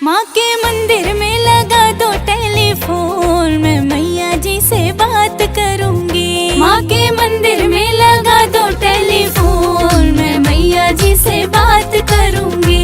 माँ के मंदिर में लगा दो टेलीफोन, मैं मैया जी से बात करूंगी। माँ के मंदिर में लगा दो टेलीफोन, मैं मैया जी से बात करूंगी।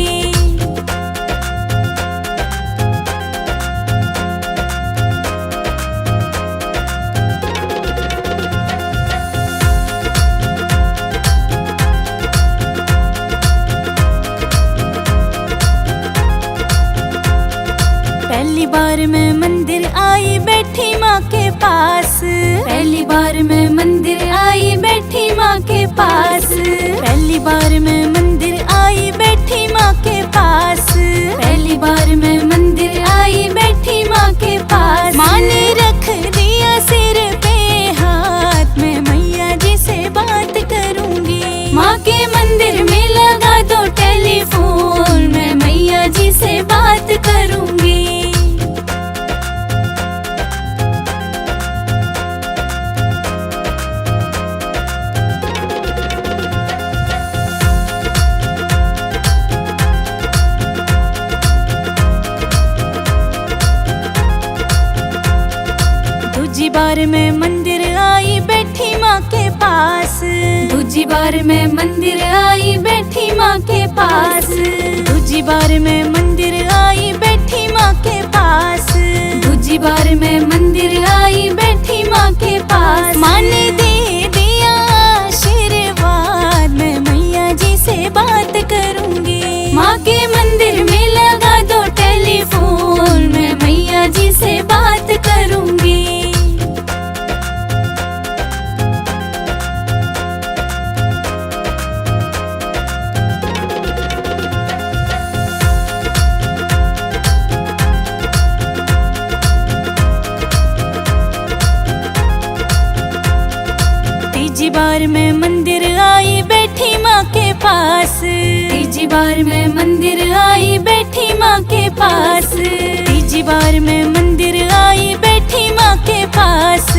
पहली बार मैं मंदिर आई बैठी माँ के पास, पहली बार मैं मंदिर आई बैठी माँ के पास, पहली बार मैं मंदिर आई बैठी माँ के पास, पहली बार मैं मंदिर आई बैठी माँ के पास। माँ ने रख दिया सिर पे हाथ, मैं मैया जी से बात करूंगी। माँ के मंदिर में लगा दो टेलीफोन, मैं मैया जी से बात करूंगी। दूजी बार मैं मंदिर आई बैठी माँ के पास, दूजी बार मैं मंदिर आई बैठी माँ के पास, दूजी बार मैं मंदिर आई बैठी माँ के पास, दूजी बार मैं मंदिर आई बैठी माँ के पास। माँ ने दे दिया आशीर्वाद, मैं मैया जी से बात करूंगी। माँ के मंदिर में लगा दो टेलीफोन, मैं मैया जी से बात करूंगी। तीजी बार मैं मंदिर आई बैठी माँ के पास, तीजी बार मैं मंदिर आई बैठी माँ के पास, तीजी बार मैं मंदिर आई बैठी माँ के पास,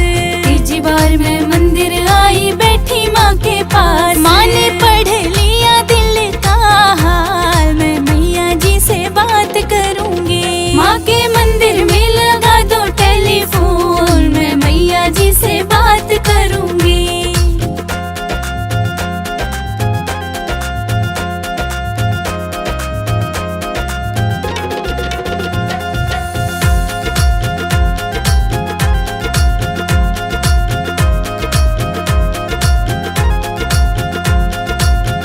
तीजी बार मैं मंदिर आई बैठी माँ के पास। माँ ने पढ़ लिया दिल का हाल, मैं मैया जी से बात करूंगी। माँ के मंदिर में लगा दो टेलीफोन, मैं मैया जी से बात करूंगी।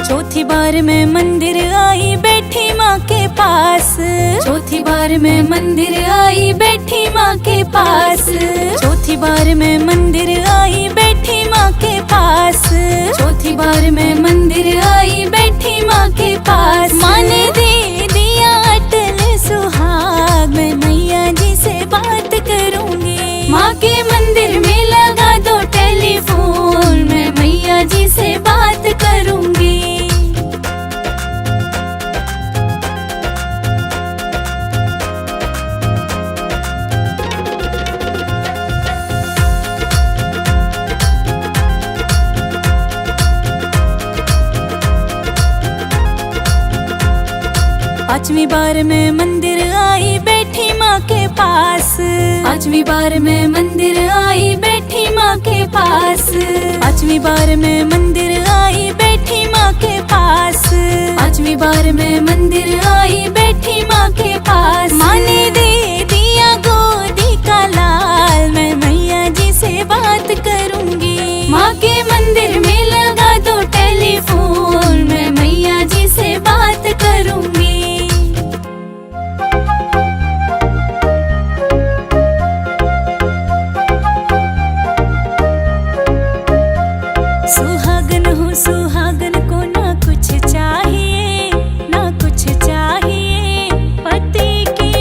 चौथी बार मैं मंदिर आई बैठी माँ के पास, चौथी बार मैं मंदिर आई बैठी माँ के पास, चौथी बार मैं मंदिर आई बैठी माँ के पास, चौथी बार मैं मंदिर आई बैठी माँ के पास। माँ ने दे दिया अटल सुहाग, मैं मैया जी से बात करूंगी। माँ के मंदिर में लगा दो टेलीफोन, मैं मैया जी से बात करूंगी। पांचवी बार मैं मंदिर आई बैठी माँ के पास, पांचवी बार मैं मंदिर आई बैठी माँ के पास, पांचवी बार मैं मंदिर आई बैठी माँ के पास, पांचवी बार मैं मंदिर आई बैठी माँ के पास। माँ ने दे दिया गोदी का लाल, मैं मैया जी से बात करूंगी। माँ के मंदिर में लगा दो टेलीफोन, मैं मैया जी से बात करूंगी। सुहागन हूँ सुहागन को ना कुछ चाहिए, ना कुछ चाहिए, पति की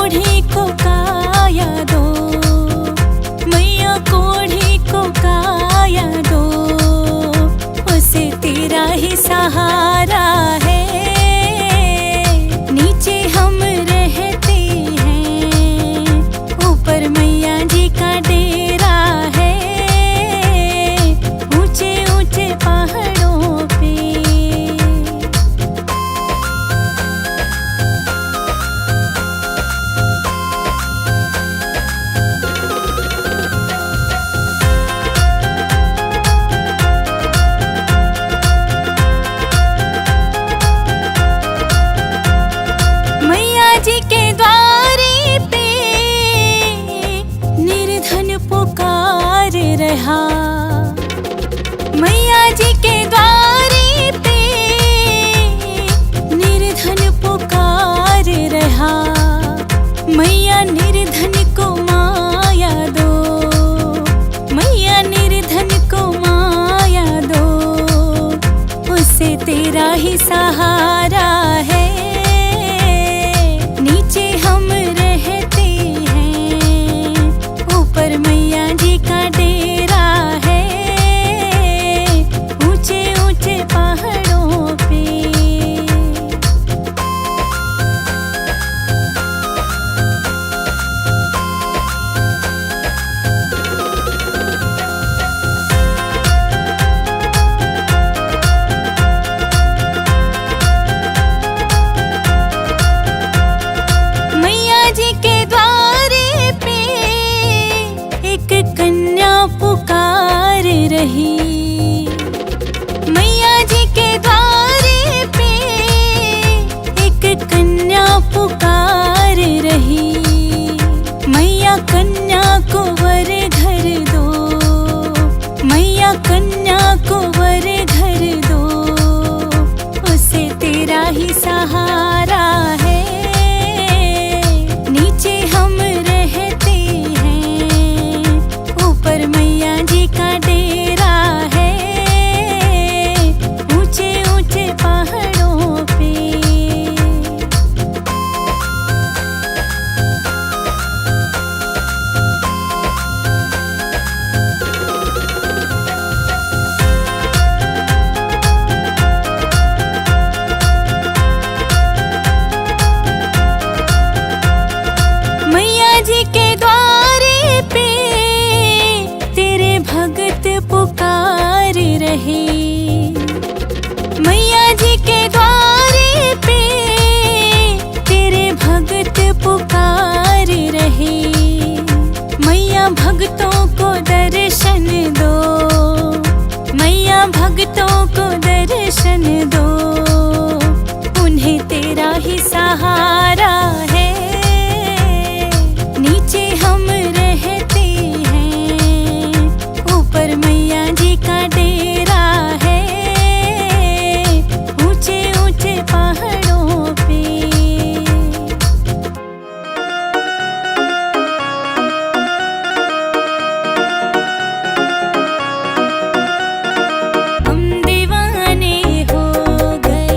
कोढ़ी को काया दो, मैया कोढ़ी को काया दो, उसे तेरा ही सहारा है। नीचे हम रहते हैं, ऊपर मैया जी का डेरा है, ऊंचे ऊंचे पहाड़ों पे। मैया जी के द्वारे पे निर्धन पुकार रहा, मैया जी के द्वारे पे निर्धन पुकार रहा। मैया निर्धन को माया दो, मैया निर्धन को माया दो, उसे तेरा ही सहारा है। नीचे हम रहते हैं, ऊपर मैया जी का डेरा है, ऊंचे ऊंचे पहाड़ों पे। मैया जी के द्वारे पे एक कन्या पुकार रही, मैया जी के द्वारे पे एक कन्या पुकार रही। मैया कन्या को वर घर दो, मैया कन्या को वर घर दो, उसे तेरा ही सहारा है। नीचे हम रहते हैं, ऊपर मैया जी का डेरा है, ऊंचे ऊंचे पहाड़ों पे। मैया जी के द्वारे पे तेरे भगत पुकार रहे, मैया जी के द्वारे पे तेरे भगत पुकार रहे। मैया भक्तों को दर्शन दो, मैया भक्तों को दर्शन दो, उन्हें तेरा ही सहारा है। नीचे हम रहते हैं, ऊपर मैया जी का डेरा है, ऊंचे ऊंचे पहाड़ों पे। हम दीवाने हो गए,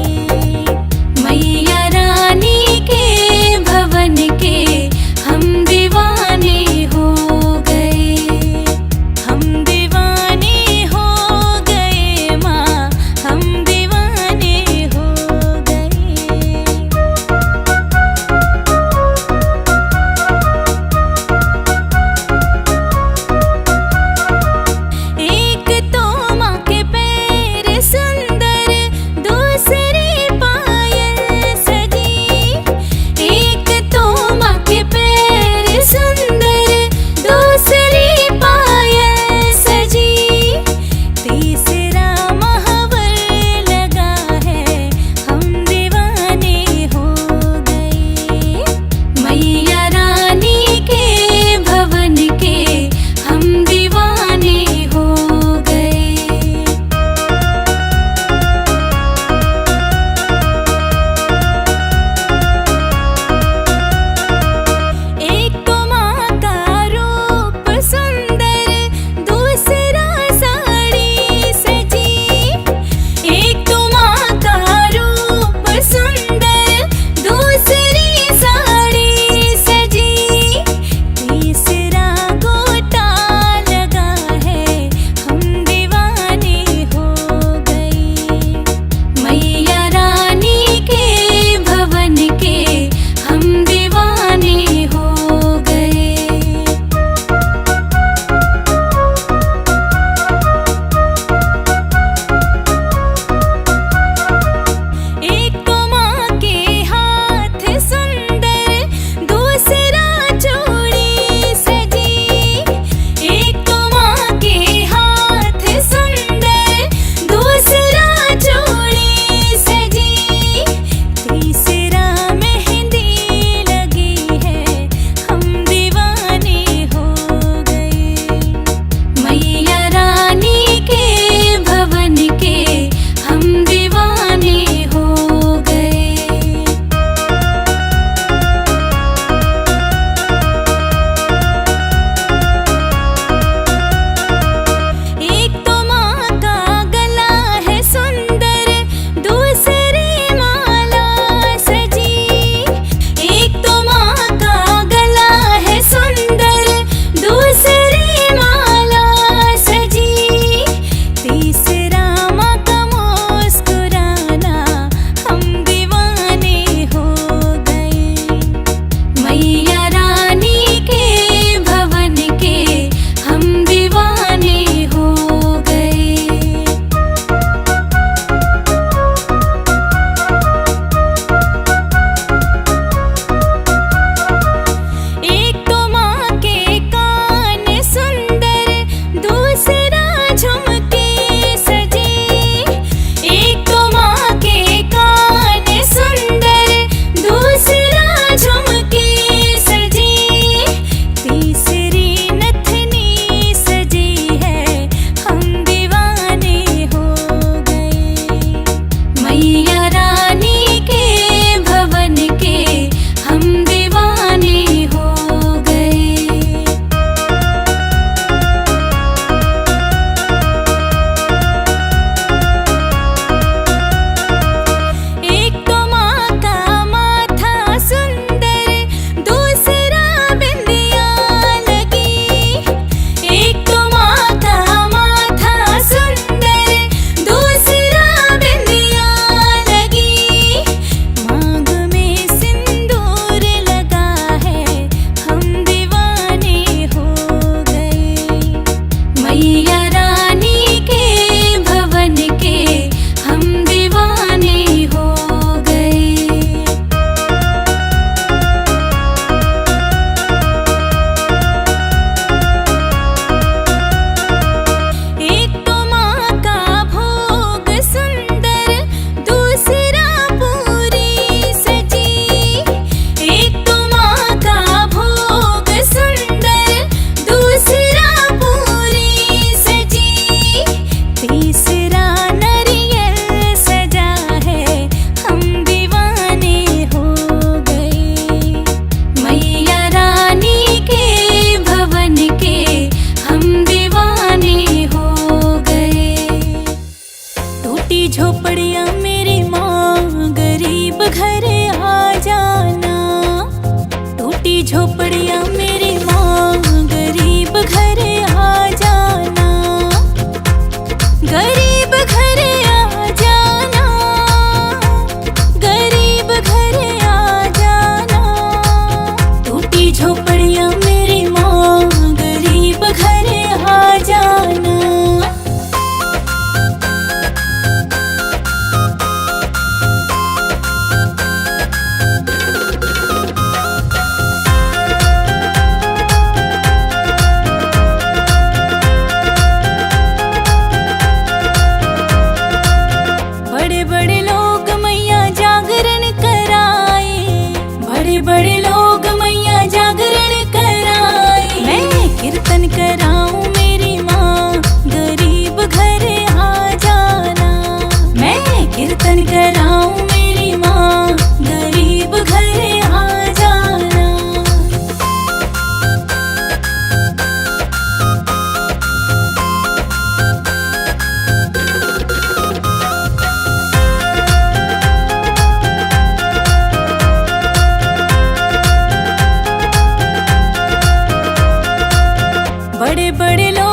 झोपड़ियाँ मेरी माँ, गरीब घर आ जाना, गरीब घर आ जाना, गरीब घर आ जाना। टूटी झोपड़ियाँ मेरी माँ, गरीब घर आ जाना। बड़े बड़े लोग मैया जागरण कराए, बड़े बड़े लोग मैया जागरण कराए। मैं कीर्तन कराऊं मेरी माँ, गरीब घर आ जाना। मैं कीर्तन कराऊं मेरी माँ, गरीब घर आ जाना। बड़े बड़े लोग